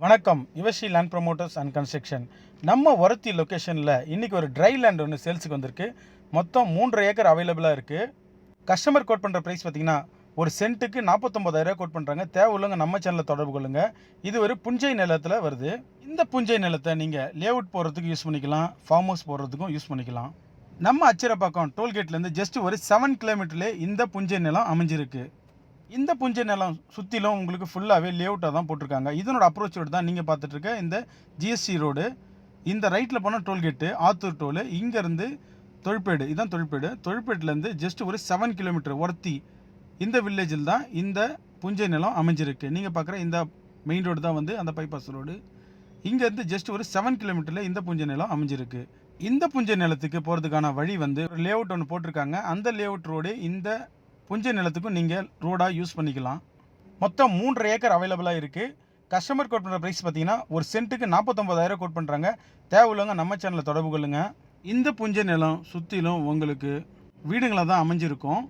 வணக்கம். Yuvasri land promoters and construction. நம்ம ஒரத்தி லொக்கேஷனில் இன்றைக்கி ஒரு ட்ரை லேண்ட் ஒன்று சேல்ஸுக்கு வந்திருக்கு. மொத்தம் 3.5 ஏக்கர் அவைலபிளாக இருக்குது. கஸ்டமர் கோட் பண்ணுற ப்ரைஸ் பார்த்திங்கன்னா ஒரு சென்ட்டுக்கு 49,000 கோட் பண்ணுறாங்க. தேவை உள்ளவங்க நம்ம சேனலில் தொடர்பு கொள்ளுங்கள். இது ஒரு புஞ்சை நிலத்தில் வருது. இந்த புஞ்சை நிலத்தை நீங்கள் லேஅவுட் போடுறதுக்கு யூஸ் பண்ணிக்கலாம், ஃபார்ம் ஹவுஸ் போடுறதுக்கும் யூஸ் பண்ணிக்கலாம். நம்ம அச்சிரப்பாக்கம் டோல்கேட்லேருந்து ஜஸ்ட் ஒரு 7 கிலோமீட்டர்லேயே இந்த புஞ்சை நிலம் அமைஞ்சிருக்கு. இந்த புஞ்சை நிலம் சுற்றிலும் உங்களுக்கு ஃபுல்லாகவே லேஅவுட்டாக தான் போட்டிருக்காங்க. இதனோட அப்ரோச் ரோடு தான் நீங்கள் பார்த்துட்ருக்க இந்த ஜிஎஸ்டி ரோடு. இந்த ரைட்டில் போனால் டோல்கேட்டு ஆத்தூர் டோலு, இங்கேருந்து தொழிற்பேடு, இதுதான் தொழிற்பேட்டிலேருந்து ஜஸ்ட் ஒரு 7 கிலோமீட்டர் ஒரத்தி இந்த வில்லேஜில் தான் இந்த புஞ்சை நிலம் அமைஞ்சிருக்கு. நீங்கள் பார்க்குற இந்த மெயின் ரோடு தான் வந்து அந்த பைபாஸ் ரோடு. இங்கேருந்து ஜஸ்ட் ஒரு 7 கிலோமீட்டரில் இந்த புஞ்சை நிலம் அமைஞ்சிருக்கு. இந்த புஞ்சை நிலத்துக்கு போகிறதுக்கான வழி வந்து ஒரு லேஅவுட் ஒன்று போட்டிருக்காங்க. அந்த லேஅவுட் ரோடு இந்த புஞ்சை நிலத்துக்கும் நீங்கள் ரோடாக யூஸ் பண்ணிக்கலாம். மொத்தம் 3.5 ஏக்கர் அவைலபிளாக இருக்குது. கஸ்டமர் கோட் பண்ணுற ப்ரைஸ் பார்த்தீங்கன்னா ஒரு சென்ட்டுக்கு 49,000 கோட் பண்ணுறாங்க. தேவை உள்ளவங்க நம்ம சேனலில் தொடர்பு கொள்ளுங்கள். இந்த புஞ்சை நிலம் சுற்றிலும் உங்களுக்கு வீடுங்களாக தான் அமைஞ்சிருக்கும்.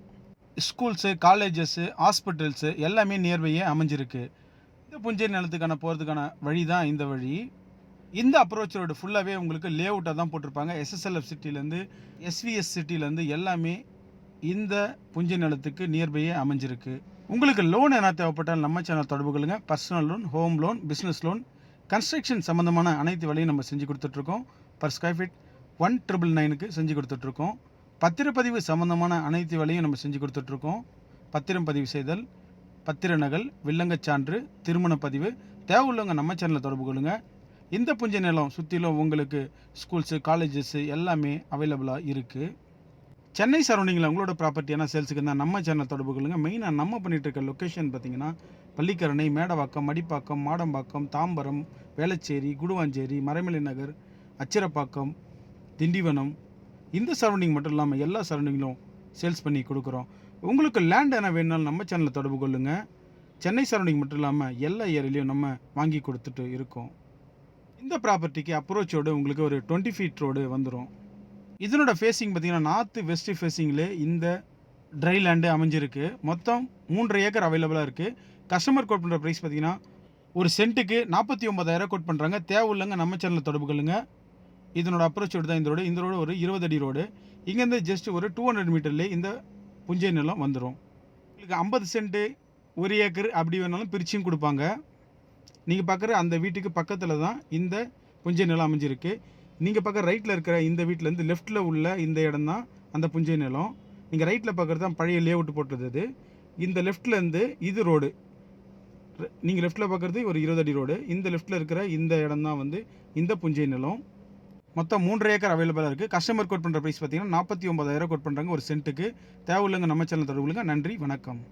ஸ்கூல்ஸு, காலேஜஸ்ஸு, ஹாஸ்பிட்டல்ஸு எல்லாமே நியர்பையே அமைஞ்சிருக்கு. இந்த புஞ்சை நிலத்துக்கான போகிறதுக்கான வழி தான் இந்த வழி. இந்த அப்ரோச் ரோடு ஃபுல்லாகவே உங்களுக்கு லேஅவுட்டாக தான் போட்டிருப்பாங்க. எஸ்எஸ்எல்எஃப் சிட்டிலேருந்து எஸ்விஎஸ் சிட்டிலேருந்து எல்லாமே இந்த புஞ்சை நிலத்துக்கு நியர்பையே அமைஞ்சிருக்கு. உங்களுக்கு லோன் என்ன தேவைப்பட்டால் நம்ம சேனல் தொடர்பு கொள்ளுங்க. Personal loan, home loan, business loan, construction சம்மந்தமான அனைத்து வேலையும் நம்ம செஞ்சு கொடுத்துட்ருக்கோம். பர் ஸ்கொயர் ஃபீட் 1,999க்கு செஞ்சு கொடுத்துட்ருக்கோம். பத்திரப்பதிவு சம்மந்தமான அனைத்து வேலையும் நம்ம செஞ்சு கொடுத்துட்ருக்கோம். பத்திரம் பதிவு செய்தல், பத்திர நகல், வில்லங்கச் சான்று, திருமண பதிவு, தேவை உள்ளவங்க நம்ம சேனலில் தொடர்பு கொள்ளுங்கள். இந்த புஞ்சை நிலம் சுற்றிலும் உங்களுக்கு ஸ்கூல்ஸு, காலேஜஸ்ஸு எல்லாமே அவைலபிளாக இருக்குது. சென்னை சரௌண்டிங்கில் உங்களோட ப்ராப்பர்ட்டியான சேல்ஸுக்கு தான் நம்ம சேனல் தொடர்பு கொள்ளுங்கள். மெயினாக நம்ம பண்ணிகிட்டு இருக்க லொக்கேஷன் பார்த்திங்கன்னா பள்ளிக்கரணை, மேடவாக்கம், மடிப்பாக்கம், மாடம்பாக்கம், தாம்பரம், வேளச்சேரி, குடுவாஞ்சேரி, மறைமலை நகர், அச்சிரப்பாக்கம், திண்டிவனம், இந்த சரௌண்டிங் மட்டும் இல்லாமல் எல்லா சரௌண்டிங்கிலும் சேல்ஸ் பண்ணி கொடுக்குறோம். உங்களுக்கு லேண்ட் என்ன வேணுனாலும் நம்ம சேனலில் தொடர்பு கொள்ளுங்கள். சென்னை சரௌண்டிங் மட்டும் இல்லாமல் எல்லா ஏரியாலையும் நம்ம வாங்கி கொடுத்துட்டு இருக்கோம். இந்த ப்ராப்பர்ட்டிக்கு அப்ரோச்சோடு உங்களுக்கு ஒரு 20 ஃபீட் ரோடு வந்துடும். இதனோட ஃபேஸிங் பார்த்திங்கன்னா நார்த்து வெஸ்ட்டு ஃபேஸிங்கில் இந்த ட்ரை லேண்டு அமைஞ்சிருக்கு. மொத்தம் 3.5 ஏக்கர் அவைலபிளாக இருக்குது. கஸ்டமர் கோட் பண்ணுற ப்ரைஸ் பார்த்திங்கன்னா ஒரு சென்ட்டுக்கு 49,000 கோட் பண்ணுறாங்க. தேவை உள்ளங்க நம்ம சேனலில் தொடர்பு கொள்ளுங்கள். இதனோட அப்ரோச் ரோடு தான் இந்த ரோடு. இந்த ரோடு ஒரு 20 அடி ரோடு. இங்கேருந்து ஜஸ்ட் ஒரு 200 மீட்டர்லேயே இந்த புஞ்சை நிலம் வந்துடும். உங்களுக்கு 50 சென்ட்டு 1 ஏக்கர் அப்படி வேணாலும் பிரிச்சும் கொடுப்பாங்க. நீங்கள் பார்க்குற அந்த வீட்டுக்கு பக்கத்தில் தான் இந்த புஞ்சை நிலம் அமைஞ்சிருக்கு. நீங்கள் பார்க்குற ரைட்டில் இருக்கிற இந்த வீட்டிலேருந்து லெஃப்ட்டில் உள்ள இந்த இடம் தான் அந்த புஞ்சை நிலம். நீங்கள் ரைட்டில் பார்க்குறது தான் பழைய லேஅவுட் போட்டது. இந்த லெஃப்ட்லேருந்து இது ரோடு, நீங்கள் லெஃப்ட்டில் பார்க்குறது ஒரு 20 அடி ரோடு. இந்த லெஃப்ட்டில் இருக்கிற இந்த இடம் தான் வந்து இந்த புஞ்சை நிலம். மொத்தம் 3.5 ஏக்கர் அவைலபிளாக இருக்குது. கஸ்டமர் கோட் பண்ணுற ப்ரைஸ் பார்த்தீங்கன்னா 49,000 கோட் பண்ணுறாங்க ஒரு சென்ட்டுக்கு. தேவை உள்ளவங்க நம்ம சேனல் தொடர்புங்க. நன்றி, வணக்கம்.